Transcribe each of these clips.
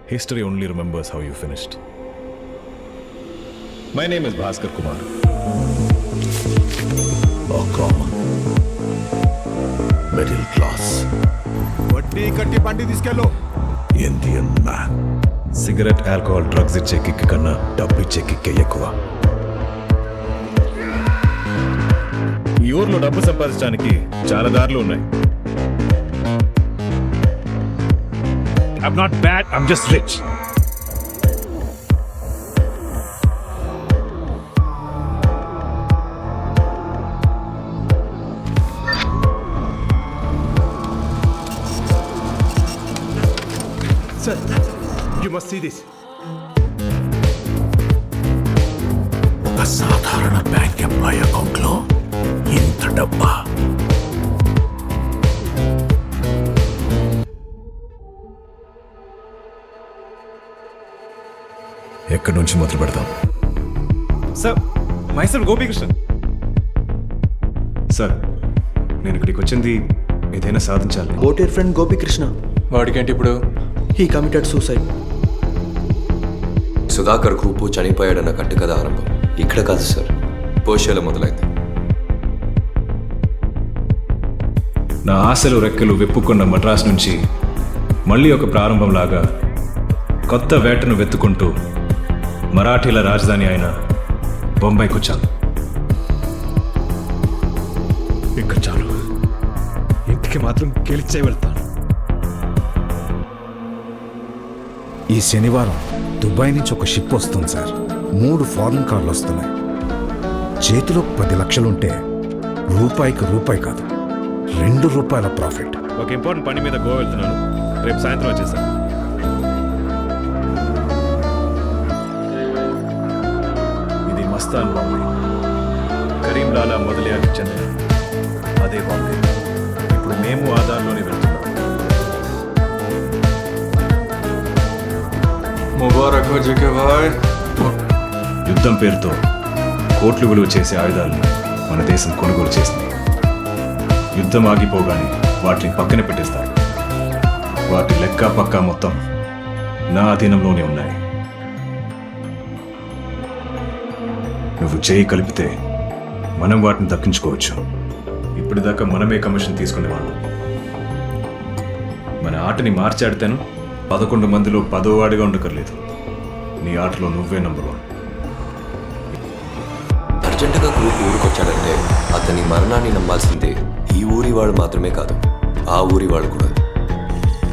History only remembers how you finished. My name is Bhaskar Kumar. A common middle class వడ్డీ కట్టి బండి తీసుకెళ్ళు. Indian man. Cigarette, alcohol, drugs ఇచ్చే kick కన్నా డబ్బు ఇచ్చే కిక్కే ఎక్కువ. ఈ ఊర్లో డబ్బు సంపాదించడానికి చాలా దారులు ఉన్నాయి. I'm not bad, I'm just rich. Sir, you must see this. ఒక సాధారణ బ్యాంక్ ఎంప్లాయీ అకౌంట్ లో ఇంత డబ్బా. ఎక్కడి నుంచి మొదలు పెడతాం? Sir, myself Gopikrishna. సార్, నేను ఇక్కడికి వచ్చింది ఏదైనా సాధించాలి. About your friend Gopikrushna. వాడికేంటి ఇప్పుడు? He committed suicide. Sudhakar group చనిపోయాడన్న కట్టుకథ ఆరంభం ఇక్కడ కాదు సార్, పోషాలో మొదలైంది. నా ఆశలు రెక్కలు వెప్పుకున్న మద్రాస్ నుంచి మళ్ళీ ఒక ప్రారంభంలాగా కొత్త వేటను వెతుకుంటూ మరాఠీల రాజధాని అయిన బొంబాయికి వచ్చాను. ఇక్కడ చాలు, ఇంటికి మాత్రం గెలిచే వెళ్తాను. ఈ శనివారం దుబాయ్ నుంచి ఒక షిప్ వస్తుంది సార్. 3 ఫారెన్ కార్లు వస్తున్నాయి. చేతిలో 10 లక్షలుంటే రూపాయికి రూపాయి కాదు, 2 రూపాయల ప్రాఫిట్. ఒక ఇంపార్టెంట్ పని మీద గోవా వెళ్తున్నాను. రేపు సాయంత్రం వచ్చేసాను. ఇది మస్తాన్ బాంబే. కరీంలాలా మొదలయాకి చెందిన అదే బాంబే. ఇప్పుడు మేము ఆధార్లోనే వెళ్తున్నాం. ముబారక్ హో జకే భాయ్. యుద్ధం పేరుతో కోట్లు విలువ చేసే ఆయుధాలను మన దేశం కొనుగోలు చేసింది. యుద్ధం ఆగిపోగానే వాటిని పక్కన పెట్టేస్తారు. వాటి లెక్క పక్క మొత్తం నా అధీనంలోనే ఉన్నాయి. నువ్వు చేయి కలిపితే మనం వాటిని దక్కించుకోవచ్చు. ఇప్పటిదాకా మనమే కమిషన్ తీసుకునేవాళ్ళం. మన ఆటని మార్చాడితేను 11 మందిలో 10వ వాడిగా ఉండకర్లేదు. నీ ఆటలో నువ్వే నంబర్ 1. అర్జెంటుగా గ్రూప్ ఊరికొచ్చాడంటే అతని మరణాన్ని నమ్మాల్సిందే ఈ ఊరి వాడు మాత్రమే కాదు, ఆ ఊరి వాడు కూడా.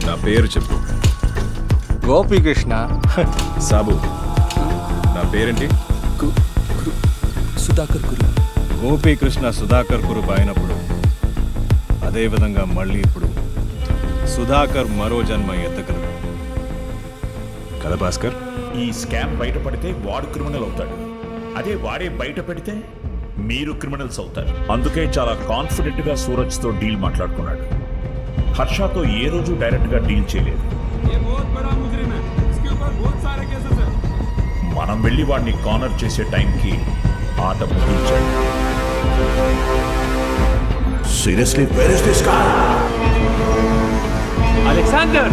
నా పేరు చెప్పు. గోపీకృష్ణ. సాబు, నా పేరేంటి? సుధాకర్ గురు. గోపీకృష్ణ సుధాకర్ కురుపు అయినప్పుడు అదేవిధంగా మళ్ళీ ఇప్పుడు సుధాకర్ మరో జన్మ ఎత్తగలడు కదా భాస్కర్? ఈ స్కామ్ బయటపడితే వాడు క్రిమినల్ అవుతాడు, అదే వాడే బయట పెడితే మీరు క్రిమినల్స్ అవుతారు. అందుకే చాలా కాన్ఫిడెంట్ గా సూరజ్ తో డీల్ మాట్లాడుకున్నాడు. హర్షతో ఏ రోజు డైరెక్ట్ గా డీల్ చేయలేదు. మనం వెళ్ళి వాడిని కార్నర్ చేసే టైంకి ఆట ముగించాడు. Seriously, where is this guy? Alexander.